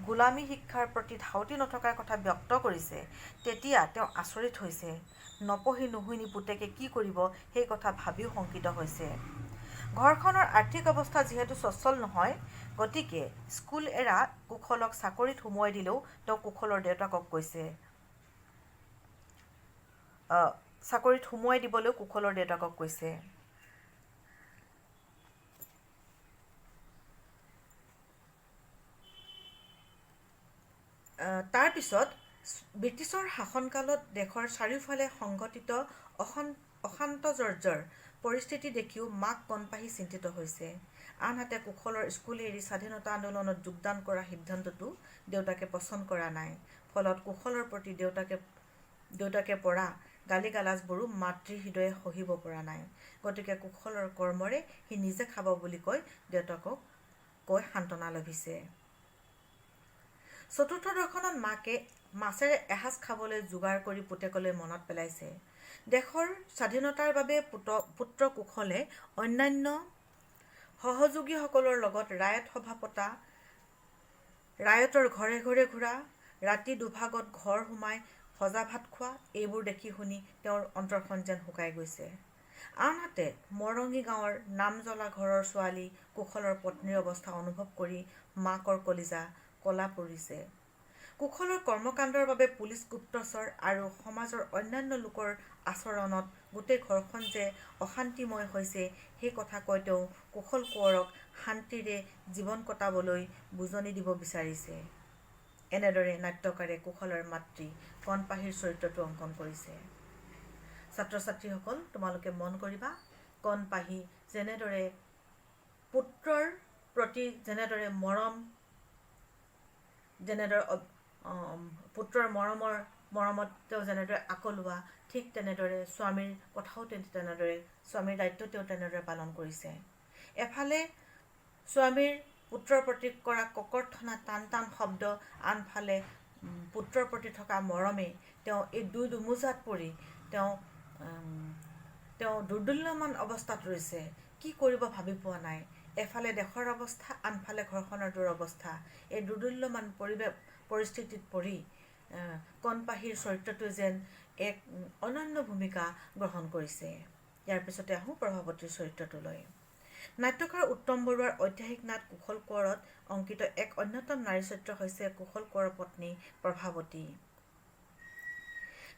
গোলামী শিক্ষাৰ প্ৰতি ধাউতি নথকাৰ কথা ব্যক্ত কৰিছে, তেতিয়া তেওঁ আচৰিত হৈছে। নপঢ়ি নুশুনি পুতেকে কি কৰিব সেই কথা ভাবিও শংকিত হৈছে। ঘৰখনৰ আৰ্থিক অৱস্থা যিহেতু স্বচ্ছল নহয়, গতিকে স্কুল এৰা কুশলক চাকৰিত সুমুৱাই দিলেও তেওঁ কুশলৰ দেউতাকক কৈছে, চাকৰিত সোমোৱাই দিবলৈ কুশলৰ দেউতাকক কৈছে। তাৰপিছত ব্ৰিটিছৰ শাসনকালত দেশৰ চাৰিওফালে সংঘটিত অশান্তজৰ্জৰ পৰিস্থিতি দেখিও মাক কণপাহী চিন্তিত হৈছে। আনহাতে কুশলৰ স্কুল এৰি স্বাধীনতা আন্দোলনত যোগদান কৰাৰ সিদ্ধান্তটো দেউতাকে পচন্দ কৰা নাই। ফলত কুশলৰ প্ৰতি দেউতাকে পৰা গালি-গালাজবোৰো মাতৃহৃদয়ে সহিব পৰা নাই। গতিকে কুশলৰ কৰ্মৰে সি নিজে খাব বুলি কৈ দেউতাকক কৈ সান্তনা লভিছে। চতুৰ্থ দৰ্শনত মাকে মাছেৰে এসাঁজ খাবলৈ যোগাৰ কৰি পুতেকলৈ মনত পেলাইছে। দেশৰ স্বাধীনতাৰ বাবে পুত্ৰ কুশলে অন্যান্য সহযোগীসকলৰ লগত ৰায়ত সভা পতা, ৰায়তৰ ঘৰে ঘৰে ঘূৰা, ৰাতি দুভাগত ঘৰ সোমাই ভজা ভাত খোৱা, এইবোৰ দেখি শুনি তেওঁৰ অন্তৰখন যেন শুকাই গৈছে। আনহাতে মৰঙী গাঁৱৰ নামজ্বলা ঘৰৰ ছোৱালী কুশলৰ পত্নীৰ অৱস্থা অনুভৱ কৰি মাকৰ কলিজা কলা পৰিছে। কুশলৰ কৰ্মকাণ্ডৰ বাবে পুলিচ, গুপ্তচৰ আৰু সমাজৰ অন্যান্য লোকৰ আচৰণত গোটেই ঘৰখন যে অশান্তিময় হৈছে, সেই কথা কৈ তেওঁ কুশল কোঁৱৰক শান্তিৰে জীৱন কটাবলৈ বুজনি দিব বিচাৰিছে। এনেদৰে নাট্যকাৰে কুশলৰ মাতৃ কণপাহীৰ চৰিত্ৰটো অংকন কৰিছে। ছাত্ৰ ছাত্ৰীসকল, তোমালোকে মন কৰিবা, কণপাহী যেনেদৰে পুত্ৰৰ প্ৰতি যেনেদৰে পুত্ৰৰ মৰমত তেওঁ যেনেদৰে আকলোৱা, ঠিক তেনেদৰে স্বামীৰ কথাও তেনেদৰে স্বামীৰ দায়িত্ব তেওঁ তেনেদৰে পালন কৰিছে। এফালে স্বামীৰ পুত্ৰৰ প্ৰতি কৰা ককৰ্থনা টান টান শব্দ, আনফালে পুত্ৰৰ প্ৰতি থকা মৰমে তেওঁ এই দুমোজাত পৰি তেওঁ দুৰ্দুল্যমান অৱস্থাত ৰৈছে। কি কৰিব ভাবি পোৱা নাই। এফালে দেশৰ অৱস্থা, আনফালে ঘৰখনৰ দুৰৱস্থা। এই দুৰ্দুল্যমান পৰিস্থিতিত পৰি কণপাহীৰ চৰিত্ৰটো যেন এক অনন্য ভূমিকা গ্ৰহণ কৰিছে। ইয়াৰ পিছতে আহোঁ প্ৰভাৱতীৰ চৰিত্ৰটোলৈ। নাট্যকাৰ উত্তম বৰুৱাৰ ঐতিহাসিক নাট কুশল কোঁৱৰত অংকিত এক অন্যতম নাৰী চৰিত্ৰ হৈছে কুশল কোঁৱৰৰ পত্নী প্ৰভাৱতী।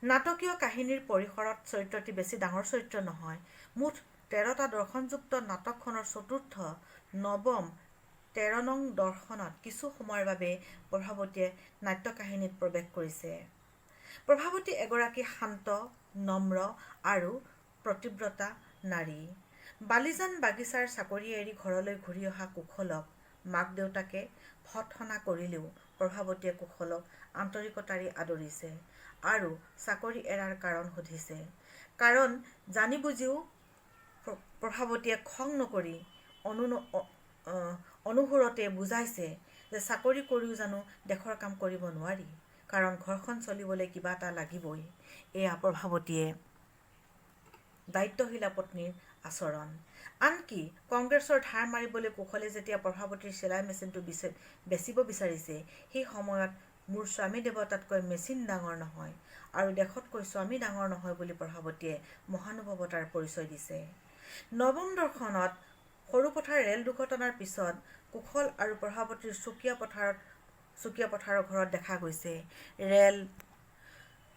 নাটকীয় কাহিনীৰ পৰিসৰত চৰিত্ৰটি বেছি ডাঙৰ চৰিত্ৰ নহয়। মুঠ 13টা দৰ্শনযুক্ত নাটকখনৰ চতুৰ্থ, নৱম, 13 নং দৰ্শনত কিছু সময়ৰ বাবে প্ৰভাৱতীয়ে নাট্যকাহিনীত প্ৰৱেশ কৰিছে। প্ৰভাৱতী এগৰাকী শান্ত, নম্ৰ আৰু প্ৰতিব্ৰতা নাৰী। বালিজান বাগিচাৰ চাকৰি এৰি ঘৰলৈ ঘূৰি অহা কুশলক মাক দেউতাকে ভৎসনা কৰিলেও প্ৰভাৱতীয়ে কুশলক আন্তৰিকতাৰে আদৰিছে আৰু চাকৰি এৰাৰ কাৰণ সুধিছে। কাৰণ জানি বুজিও প্ৰভাৱতীয়ে খং নকৰি অনুহুৰতে বুজাইছে যে চাকৰি কৰিও জানো দেশৰ কাম কৰিব নোৱাৰি, কাৰণ ঘৰখন চলিবলৈ কিবা এটা লাগিবই। এয়া প্ৰভাৱতীয়ে দায়িত্বশীলা পত্নীৰ আচৰণ। আনকি কংগ্ৰেছৰ ধাৰ মাৰিবলৈ কুশলে যেতিয়া প্ৰভাৱতীৰ চিলাই মেচিনটো বেচিব বিচাৰিছে, সেই সময়ত মোৰ স্বামী দেৱতাতকৈ মেচিন ডাঙৰ নহয় আৰু দেশতকৈ স্বামী ডাঙৰ নহয় বুলি প্ৰভাৱতীয়ে মহানুভৱতাৰ পৰিচয় দিছে। নৱম দৰ্শনত সৰুপথাৰ ৰেল দুৰ্ঘটনাৰ পিছত কুশল আৰু প্ৰভাৱতীৰ চুকীয়া পথাৰৰ ঘৰত দেখা গৈছে। ৰেল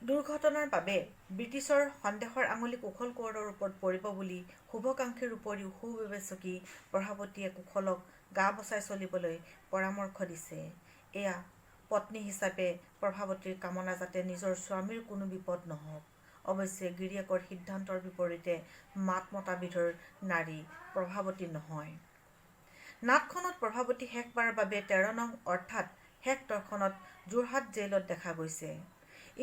দুৰ্ঘটনাৰ বাবে ব্ৰিটিছৰ সন্দেহৰ আঙুলি কুশল কোঁৱৰৰ ওপৰত পৰিব বুলি শুভাকাংক্ষীৰ উপৰিও সুবিবেচকী প্ৰভাৱতীয়ে কুশলক গা বচাই চলিবলৈ পৰামৰ্শ দিছে। এয়া পত্নী হিচাপে প্ৰভাৱতীৰ কামনা যাতে নিজৰ স্বামীৰ কোনো বিপদ নহওক। অৱশ্যে গিৰিয়েকৰ সিদ্ধান্তৰ বিপৰীতে মাত মতা বিধৰ নাৰী প্ৰভাৱতী নহয়। নাটখনত প্ৰভাৱতী শেষবাৰৰ বাবে 13 নং অৰ্থাৎ শেষ দৰ্শনত যোৰহাট জেইলত দেখা গৈছে।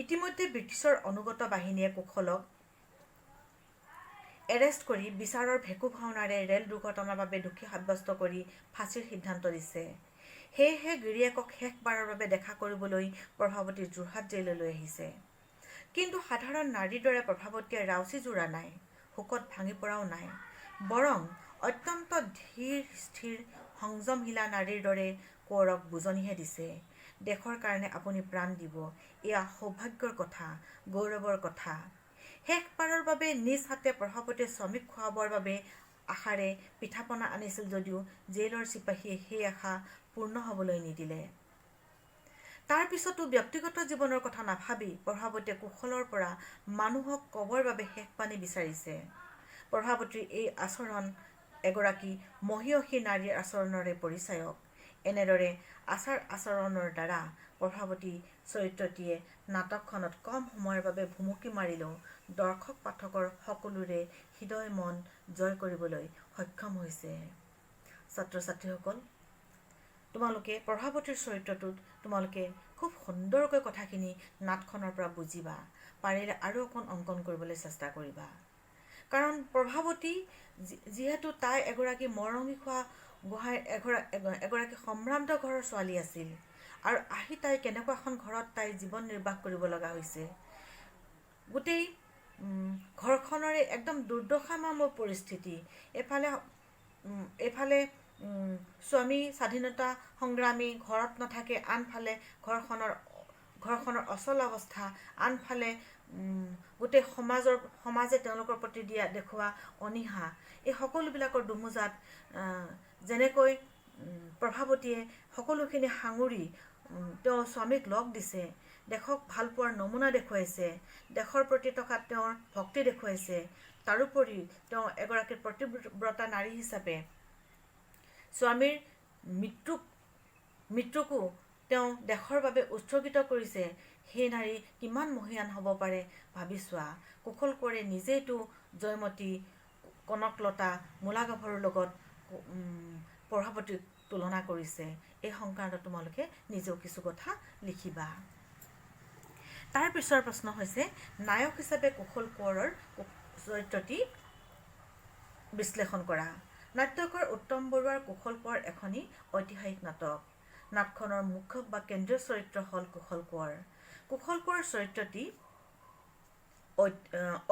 ইতিমধ্যে ব্ৰিটিছৰ অনুগত বাহিনীয়ে কুশলক এৰেষ্ট কৰি বিচাৰৰ ভেকু ভাওনাৰে ৰেল দুৰ্ঘটনাৰ বাবে দোষী সাব্যস্ত কৰি ফাঁচীৰ সিদ্ধান্ত দিছে। সেয়েহে গিৰিয়েকক শেষবাৰৰ বাবে দেখা কৰিবলৈ প্ৰভাৱতী যোৰহাট জেইললৈ আহিছে। কিন্তু সাধাৰণ নাৰীৰ দৰে প্ৰভাৱতীয়ে ৰাউচি জোৰা নাই, শোকত ভাঙি পৰাও নাই। বৰং অত্যন্ত ধীৰ স্থিৰ সংযমশীলা নাৰীৰ দৰে কোঁৱৰক বুজনিহে দিছে। দেশৰ কাৰণে আপুনি প্ৰাণ দিব, এয়া সৌভাগ্যৰ কথা, গৌৰৱৰ কথা। শেষবাৰৰ বাবে নিজ হাতে প্ৰভাৱতীয়ে স্বামীক খুৱাবৰ বাবে আশাৰে পিঠা-পনা আনিছিল যদিও জেইলৰ চিপাহীয়ে সেই আশা পূৰ্ণ হ'বলৈ নিদিলে। তাৰ পিছতো ব্যক্তিগত জীৱনৰ কথা নাভাবি প্ৰভাৱতীয়ে কুশলৰ পৰা মানুহক ক'বৰ বাবে শেষ পানী বিচাৰিছে। প্ৰভাৱতীৰ এই আচৰণ এগৰাকী মহিয়সী নাৰীৰ আচৰণৰে পৰিচায়ক। এনেদৰে আচৰণৰ দ্বাৰা প্ৰভাৱতী চৰিত্ৰটিয়ে নাটকখনত কম সময়ৰ বাবে ভুমুকি মাৰিলেও দৰ্শক পাঠকৰ সকলোৰে হৃদয় মন জয় কৰিবলৈ সক্ষম হৈছে। ছাত্ৰ ছাত্ৰীসকল, তোমালোকে প্ৰভাৱতীৰ চৰিত্ৰটোত তোমালোকে খুব সুন্দৰকৈ কথাখিনি নাটখনৰ পৰা বুজিবা। পাৰিলে আৰু অকণ অংকন কৰিবলৈ চেষ্টা কৰিবা। কাৰণ প্ৰভাৱতী যিহেতু তাই এগৰাকী মৰঙী খোৱা গোহাঁইৰ এগৰাকী সম্ভ্ৰান্ত ঘৰৰ ছোৱালী আছিল, আৰু আহি তাই কেনেকুৱা এখন ঘৰত তাই জীৱন নিৰ্বাহ কৰিব লগা হৈছে। গোটেই ঘৰখনৰে একদম দুৰ্দশাময় পৰিস্থিতি। এফালে স্বামী স্বাধীনতা সংগ্ৰামী ঘৰত নাথাকে, আনফালে ঘৰখনৰ অচল অৱস্থা, আনফালে গোটেই সমাজে তেওঁলোকৰ প্ৰতি দেখুওৱা অনীহা। এই সকলোবিলাকৰ দুমোজাত যেনেকৈ প্ৰভাৱতীয়ে সকলোখিনি সাঙুৰি তেওঁ স্বামীক লগ দিছে, দেশক ভাল পোৱাৰ নমুনা দেখুৱাইছে, দেশৰ প্ৰতি থকা তেওঁৰ ভক্তি দেখুৱাইছে। তাৰোপৰি তেওঁ এগৰাকী প্ৰতিব্ৰতা নাৰী হিচাপে স্বামীৰ মৃত্যুকো তেওঁ দেশৰ বাবে উৎসৰ্গিত কৰিছে। সেই নাৰী কিমান মহিয়ান হ'ব পাৰে ভাবি চোৱা। কুশল কোঁৱৰে নিজেইতো জয়মতী, কনকলতা, মূলাগাভৰুৰ লগত প্ৰভাৱতীক তুলনা কৰিছে। এই সংক্ৰান্তত তোমালোকে নিজেও কিছু কথা লিখিবা। তাৰ পিছৰ প্ৰশ্ন হৈছে নায়ক হিচাপে কুশল কোঁৱৰৰ চৰিত্ৰটি বিশ্লেষণ কৰা। নাট্যকাৰ উত্তম বৰুৱাৰ কুশল কোঁৱৰ এখনি ঐতিহাসিক নাটক। নাটখনৰ মুখ্য বা কেন্দ্ৰীয় চৰিত্ৰ হ'ল কুশল কোঁৱৰ। কুশল কোঁৱৰৰ চৰিত্ৰটি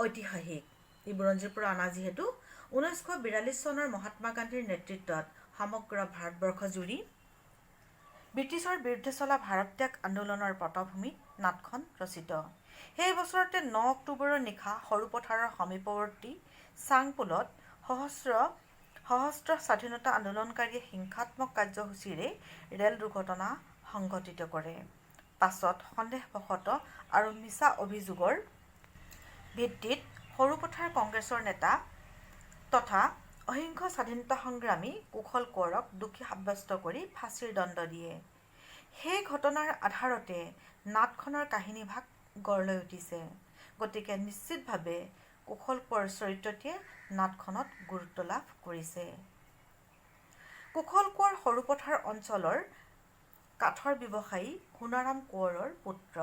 ঐতিহাসিক। ই বুৰঞ্জীৰ পৰা অনা যিহেতু 1942 চনৰ মহাত্মা গান্ধীৰ নেতৃত্বত সমগ্ৰ ভাৰতবৰ্ষজুৰি ব্ৰিটিছৰ বিৰুদ্ধে চলা ভাৰত্যাগ আন্দোলনৰ পটভূমিত নাটখন ৰচিত। সেই বছৰতে 9 অক্টোবৰৰ নিশা সৰুপথাৰৰ সমীপৱৰ্তী চাংপোলত সহস্ৰ স্বাধীনতা আন্দোলনকাৰীয়ে হিংসাত্মক কাৰ্যসূচীৰে ৰেল দুৰ্ঘটনা সংঘটিত কৰে। পাছত সন্দেহবশতঃ আৰু মিছা অভিযোগৰ ভিত্তিত সৰুপথাৰ কংগ্ৰেছৰ নেতা তথা অহিংস স্বাধীনতা সংগ্ৰামী কুশল কোঁৱৰক দোষী সাব্যস্ত কৰি ফাঁচীৰ দণ্ড দিয়ে। সেই ঘটনাৰ আধাৰতে নাটখনৰ কাহিনীভাগ গঢ় লৈ উঠিছে। গতিকে নিশ্চিতভাৱে কুশল কোঁৱৰৰ চৰিত্ৰটিয়ে নাটখনত গুৰুত্ব লাভ কৰিছে। কুশল কোঁৱৰ সৰুপথাৰ অঞ্চলৰ কাঠৰ ব্যৱসায়ী সোণাৰাম কোঁৱৰৰ পুত্ৰ।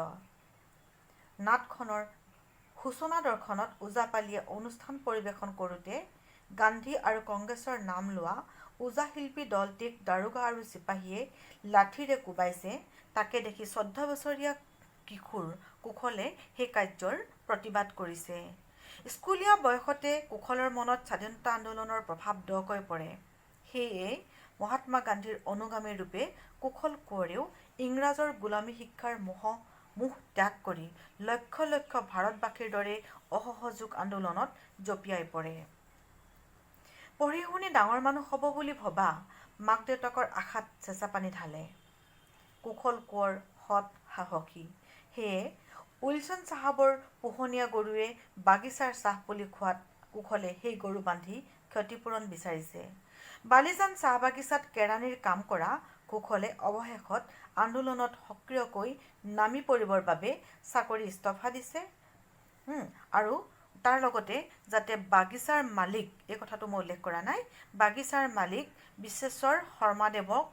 নাটখনৰ সূচনা দৰ্শনত ওজাপালিয়ে অনুষ্ঠান পৰিৱেশন কৰোঁতে গান্ধী আৰু কংগ্ৰেছৰ নাম লোৱা ওজা শিল্পী দলটিক দাৰোগা আৰু চিপাহীয়ে লাঠিৰে কোবাইছে। তাকে দেখি 14 বছৰীয়া কিশোৰ কুশলে সেই কাৰ্যৰ প্ৰতিবাদ কৰিছে। স্কুলীয়া বয়সতে কুশলৰ মনত স্বাধীনতা আন্দোলনৰ প্ৰভাৱ দকৈ পৰে। সেয়ে মহাত্মা গান্ধীৰ অনুগামী ৰূপে কুশল কোঁৱৰেও ইংৰাজৰ গোলামী শিক্ষাৰ মোহ ত্যাগ কৰি লক্ষ লক্ষ ভাৰতবাসীৰ দৰে অসহযোগ আন্দোলনত জঁপিয়াই পৰে। পঢ়ি শুনি ডাঙৰ মানুহ হ'ব বুলি ভবা মাক দেউতাকৰ আশাত চেঁচাপানী ঢালে। কুশল কোঁৱৰ সৎ সাহসী। সেয়ে উইলছন চাহাবৰ পোহনীয়া গৰুৱে বাগিচাৰ চাহ পুলি খোৱাত কুশলে সেই গৰু বান্ধি ক্ষতিপূৰণ বিচাৰিছে। বালিজান চাহ বাগিচাত কেৰাণীৰ কাম কৰা কুশলে অৱশেষত আন্দোলনত সক্ৰিয়কৈ নামি পৰিবৰ বাবে চাকৰি ইস্তফা দিছে। আৰু তাৰ লগতে যাতে বাগিচাৰ মালিক, এই কথাটো মই উল্লেখ কৰা নাই, বাগিচাৰ মালিক বিশ্বেশ্বৰ শৰ্মাদেৱক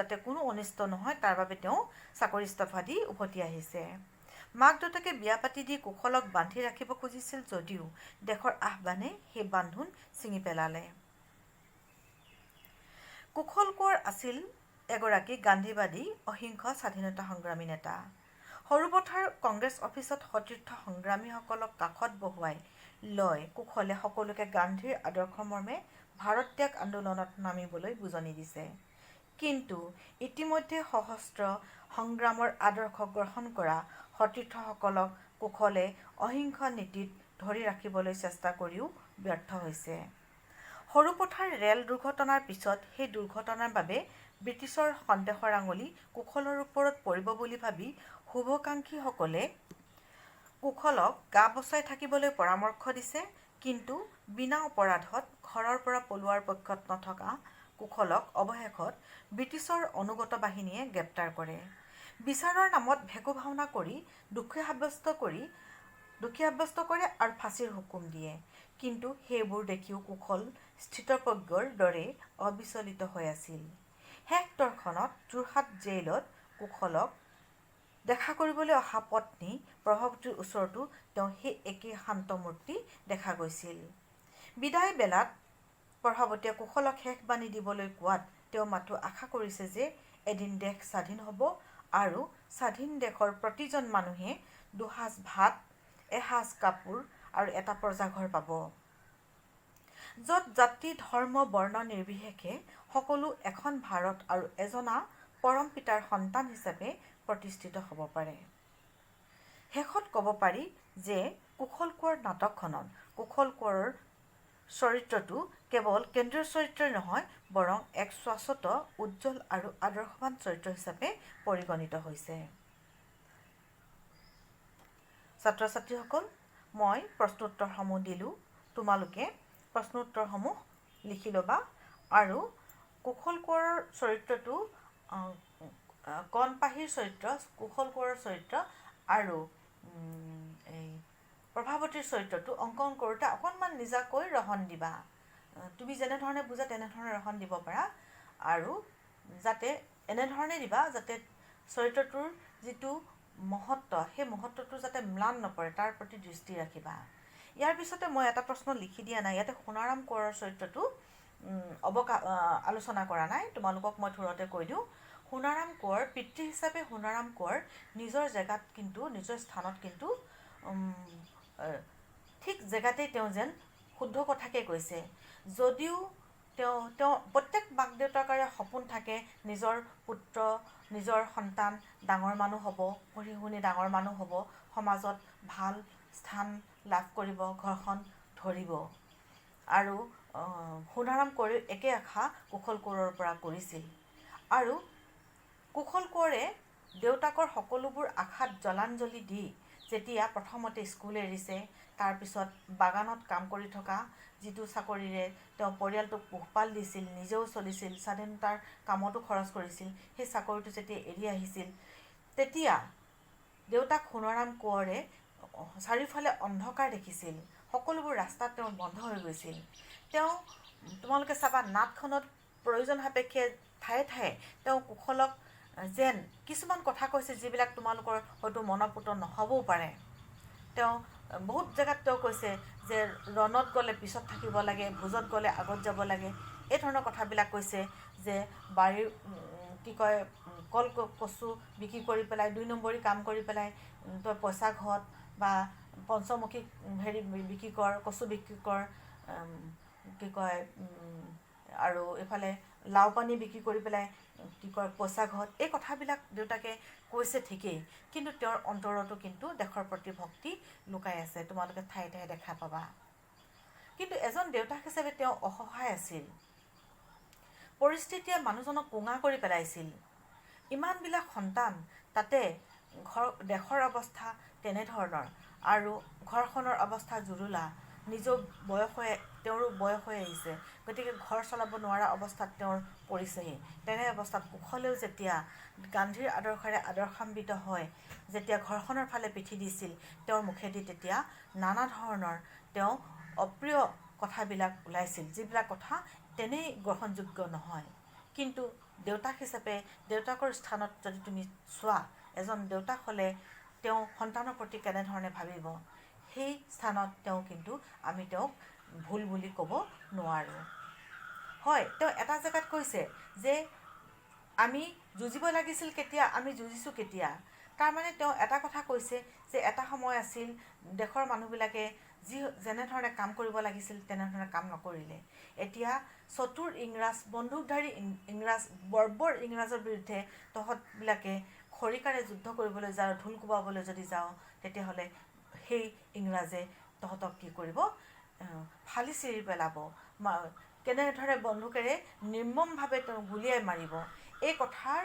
যাতে কোনো অনিষ্ট নহয় তাৰ বাবে তেওঁ চাকৰি ইস্তফা দি উভতি আহিছে। মাক দেউতাকে বিয়া পাতি দি কুশলক বান্ধি ৰাখিব খুজিছিল যদিও দেশৰ আহ্বানে সেই বান্ধোন ছিঙি পেলালে। কুশল কোঁৱৰ আছিল এগৰাকী গান্ধীবাদী অহিংস স্বাধীনতা সংগ্ৰামী নেতা। সৰুপথাৰ কংগ্ৰেছ অফিচত সতীৰ্থ সংগ্ৰামীসকলক কাষত বহুৱাই লৈ কুশলে সকলোকে গান্ধীৰ আদৰ্শমৰ্মে ভাৰত্যাগ আন্দোলনত নামিবলৈ বুজনি দিছে। কিন্তু ইতিমধ্যে সশস্ত্ৰ সংগ্ৰামৰ আদৰ্শ গ্ৰহণ কৰা সতীৰ্থসকলক কুশলে অহিংস নীতিত ধৰি ৰাখিবলৈ চেষ্টা কৰিও ব্যৰ্থ হৈছে। সৰুপথাৰ ৰেল দুৰ্ঘটনাৰ পিছত সেই দুৰ্ঘটনাৰ বাবে ব্ৰিটিছৰ সন্দেহৰ আঙুলি কুশলৰ ওপৰত পৰিব বুলি ভাবি শুভাকাংক্ষীসকলে কুশলক গা বচাই থাকিবলৈ পৰামৰ্শ দিছে। কিন্তু বিনা অপৰাধত ঘৰৰ পৰা পলোৱাৰ পক্ষত নথকা কুশলক অৱশেষত ব্ৰিটিছৰ অনুগত বাহিনীয়ে গ্ৰেপ্তাৰ কৰে। বিচাৰৰ নামত ভেকু ভাওনা কৰি দোষী সাব্যস্ত কৰে আৰু ফাঁচীৰ হুকুম দিয়ে। কিন্তু সেইবোৰ দেখিও কুশল স্থিতপ্ৰজ্ঞৰ দৰে অবিচলিত হৈ আছিল। শেষ দৰ্শনত যোৰহাট জেইলত কুশলক দেখা কৰিবলৈ অহা পত্নী প্ৰভাৱতীৰ ওচৰতো তেওঁ সেই একেই শান্ত মূৰ্তি দেখা গৈছিল। বিদায় বেলাত প্ৰভাৱতীয়ে কুশলক শেষ বাণী দিবলৈ কোৱাত তেওঁ মাথো আশা কৰিছে যে এদিন দেশ স্বাধীন হ'ব আৰু স্বাধীন দেশৰ প্ৰতিজন মানুহে দুসাঁজ ভাত, এসাঁজ কাপোৰ আৰু এটা প্ৰজাঘৰ পাব, য'ত জাতি ধৰ্ম বৰ্ণ নিৰ্বিশেষে সকলো এখন ভাৰত আৰু এজনা পৰম পিতাৰ সন্তান হিচাপে প্ৰতিষ্ঠিত হ'ব পাৰে। শেষত ক'ব পাৰি যে কুশল কোঁৱৰ নাটকখনত কুশল কোঁৱৰৰ চৰিত্ৰটো কেৱল কেন্দ্ৰীয় চৰিত্ৰই নহয়, বৰং এক শাশ্বত, উজ্জ্বল আৰু আদৰ্শৱান চৰিত্ৰ হিচাপে পৰিগণিত হৈছে। ছাত্ৰ ছাত্ৰীসকল, মই প্ৰশ্নোত্তৰসমূহ দিলোঁ। তোমালোকে প্ৰশ্নোত্তৰসমূহ লিখি ল'বা আৰু কুশল কোঁৱৰৰ চৰিত্ৰটো কণপাহীৰ চৰিত্ৰ, কুশল কোঁৱৰৰ চৰিত্ৰ আৰু এই প্ৰভাৱতীৰ চৰিত্ৰটো অংকন কৰোঁতে অকণমান নিজাকৈ ৰহণ দিবা। তুমি যেনেধৰণে বুজা তেনেধৰণে ৰহণ দিব পাৰা আৰু যাতে এনেধৰণে দিবা যাতে চৰিত্ৰটোৰ যিটো মহত্ব, সেই মহত্বটো যাতে ম্লান নপৰে তাৰ প্ৰতি দৃষ্টি ৰাখিবা। ইয়াৰ পিছতে মই এটা প্ৰশ্ন লিখি দিয়া নাই, ইয়াতে সোণাৰাম কোঁৱৰৰ চৰিত্ৰটো আলোচনা কৰা নাই। তোমালোকক মই থোৰতে কৈ দিওঁ, সোণাৰাম কোঁৱৰ পিতৃ হিচাপে সোণাৰাম কোঁৱৰ নিজৰ জেগাত কিন্তু নিজৰ স্থানত কিন্তু ঠিক জেগাতেই তেওঁ যেন শুদ্ধ কথাকে কৈছে। যদিও তেওঁ প্ৰত্যেক মাক দেউতাকৰে সপোন থাকে নিজৰ পুত্ৰ, নিজৰ সন্তান ডাঙৰ মানুহ হ'ব, পঢ়ি শুনি ডাঙৰ মানুহ হ'ব, সমাজত ভাল স্থান লাভ কৰিব, ঘৰখন ধৰিব। আৰু সোণাৰাম কোঁৱৰে একে আশা কুশল কোঁৱৰৰ পৰা কৰিছিল। আৰু কুশল কোঁৱৰে দেউতাকৰ সকলোবোৰ আশাত জলাঞ্জলি দি যেতিয়া প্ৰথমতে স্কুল এৰিছে, তাৰপিছত বাগানত কাম কৰি থকা যিটো চাকৰিৰে তেওঁ পৰিয়ালটোক পোহপাল দিছিল, নিজেও চলিছিল, স্বাধীনতাৰ কামতো খৰচ কৰিছিল, সেই চাকৰিটো যেতিয়া এৰি আহিছিল, তেতিয়া দেউতাক সোণাৰাম কোঁৱৰে চাৰিওফালে অন্ধকাৰ দেখিছিল, সকলোবোৰ ৰাস্তাত তেওঁ বন্ধ হৈ গৈছিল। তেওঁ তোমালোকে চাবা নাটখনত প্ৰয়োজন সাপেক্ষে ঠায়ে ঠায়ে তেওঁ কুশলক যেন কিছুমান কথা কৈছে যিবিলাক তোমালোকৰ হয়তো মনঃপূত নহ'বও পাৰে। তেওঁ বহুত জেগাত তেওঁ কৈছে যে ৰণত গ'লে পিছত থাকিব লাগে, ভোজত গ'লে আগত যাব লাগে, এই ধৰণৰ কথাবিলাক কৈছে। যে বাৰীৰ কল কচু বিক্ৰী কৰি পেলাই 2 নম্বৰী কাম কৰি পেলাই তই পইচা ঘট বা পঞ্চমুখী বিক্ৰী কৰ, কচু বিক্ৰী কৰ, আৰু এইফালে লাও পানী বিক্ৰী কৰি পেলাই পইচা ঘট, এই কথাবিলাক দেউতাকে কৈছে ঠিকেই, কিন্তু তেওঁৰ অন্তৰতো কিন্তু দেশৰ প্ৰতি ভক্তি লুকাই আছে, তোমালোকে ঠায়ে ঠায়ে দেখা পাবা। কিন্তু এজন দেউতাক হিচাপে তেওঁ অসহায় আছিল। পৰিস্থিতিয়ে মানুহজনক কোঙা কৰি পেলাইছিল। ইমানবিলাক সন্তান, তাতে দেশৰ অৱস্থা তেনেধৰণৰ আৰু ঘৰখনৰ অৱস্থা জুৰুলা, তেওঁৰো বয়স হৈ আহিছে, গতিকে ঘৰ চলাব নোৱাৰা অৱস্থাত তেওঁৰ পৰিছেহি। তেনে অৱস্থাত কুশলেও যেতিয়া গান্ধীৰ আদৰ্শৰে আদৰ্শান্বিত হয়, যেতিয়া ঘৰখনৰ ফালে পিঠি দিছিল, তেওঁৰ মুখেদি তেতিয়া নানা ধৰণৰ তেওঁ অপ্ৰিয় কথাবিলাক ওলাইছিল, যিবিলাক কথা তেনেই গ্ৰহণযোগ্য নহয়। কিন্তু দেউতাক হিচাপে দেউতাকৰ স্থানত যদি তুমি চোৱা, এজন দেউতাক হ'লে তেওঁ সন্তানৰ প্ৰতি কেনেধৰণে ভাবিব, সেই স্থানত আমি তেওঁক ভুল বুলি ক'ব নোৱাৰোঁ। হয়, তেওঁ এটা জেগাত কৈছে যে আমি যুঁজিব লাগিছিল কেতিয়া, আমি যুঁজিছোঁ কেতিয়া। তাৰমানে তেওঁ এটা কথা কৈছে যে এটা সময় আছিল দেশৰ মানুহবিলাকে যেনেধৰণে কাম কৰিব লাগিছিল তেনেধৰণে কাম নকৰিলে। এতিয়া চতুৰ ইংৰাজ, বন্দুকধাৰী ইংৰাজ, বৰ্বৰ ইংৰাজৰ বিৰুদ্ধে তহঁতবিলাকে খৰিকাৰে যুদ্ধ কৰিবলৈ যাওঁ, ঢোল কোবাবলৈ যদি যাওঁ, তেতিয়াহ'লে সেই ইংৰাজে তহঁতক কি কৰিব, ফালি চিৰি পেলাব, কেনেদৰে বন্দুকেৰে নিৰ্মমভাৱে তেওঁ গুলীয়াই মাৰিব। এই কথাৰ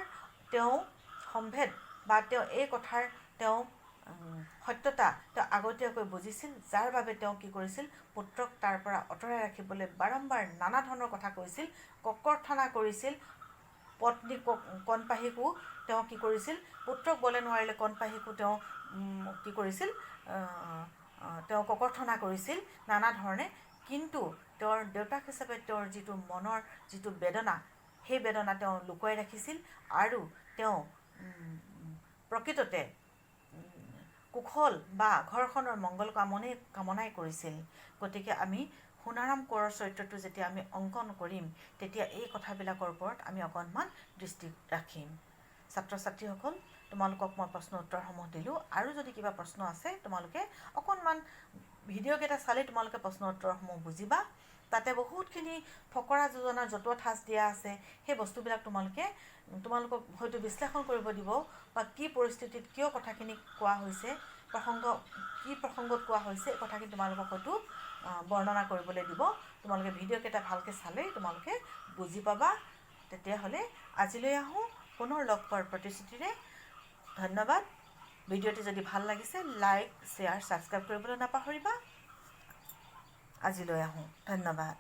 তেওঁ সম্ভেদ বা তেওঁ এই কথাৰ তেওঁ সত্যতা তেওঁ আগতীয়াকৈ বুজিছিল, যাৰ বাবে তেওঁ কি কৰিছিল, পুত্ৰক তাৰ পৰা আঁতৰাই ৰাখিবলৈ বাৰম্বাৰ নানা ধৰণৰ কথা কৈছিল, ককৰ্থনা কৰিছিল। পত্নী কণপাহীকো তেওঁ কি কৰিছিল, পুত্ৰক বলে নোৱাৰিলে কণপাহীকো তেওঁ কি কৰিছিল, তেওঁ ককৰ্থনা কৰিছিল নানা ধৰণে। কিন্তু তেওঁৰ দেউতাক হিচাপে তেওঁৰ যিটো মনৰ যিটো বেদনা, সেই বেদনা তেওঁ লুকুৱাই ৰাখিছিল আৰু তেওঁ প্ৰকৃততে কুশল বা ঘৰখনৰ মংগল কামনাই কৰিছিল। গতিকে আমি সোণাৰাম কোঁৱৰৰ চৰিত্ৰটো যেতিয়া আমি অংকন কৰিম, তেতিয়া এই কথাবিলাকৰ ওপৰত আমি অকণমান দৃষ্টি ৰাখিম। ছাত্ৰ ছাত্ৰীসকল, তোমালোকক মই প্ৰশ্ন উত্তৰসমূহ দিলোঁ। আৰু যদি কিবা প্ৰশ্ন আছে, তোমালোকে অকণমান ভিডিঅ'কেইটা চালেই তোমালোকে প্ৰশ্ন উত্তৰসমূহ বুজিবা। তাতে বহুতখিনি ফকৰা যোজনা জতুৱা ঠাঁচ দিয়া আছে। সেই বস্তুবিলাক তোমালোকক হয়তো বিশ্লেষণ কৰিব দিব, বা কি পৰিস্থিতিত কিয় কথাখিনি কোৱা হৈছে, কি প্ৰসংগত কোৱা হৈছে, এই কথাখিনি তোমালোকক হয়তো বৰ্ণনা কৰিবলৈ দিব। তোমালোকে ভিডিঅ'কেইটা ভালকৈ চালেই তোমালোকে বুজি পাবা। তেতিয়াহ'লে আজিলৈ আহোঁ পুনৰ লগ পোৱাৰ প্ৰতিশ্ৰুতিৰে। ধন্যবাদ। ভিডিঅ'টি যদি ভাল লাগিছে লাইক, শ্বেয়াৰ, ছাবস্ক্ৰাইব কৰিবলৈ নাপাহৰিবা। আজিলৈ আহোঁ। ধন্যবাদ।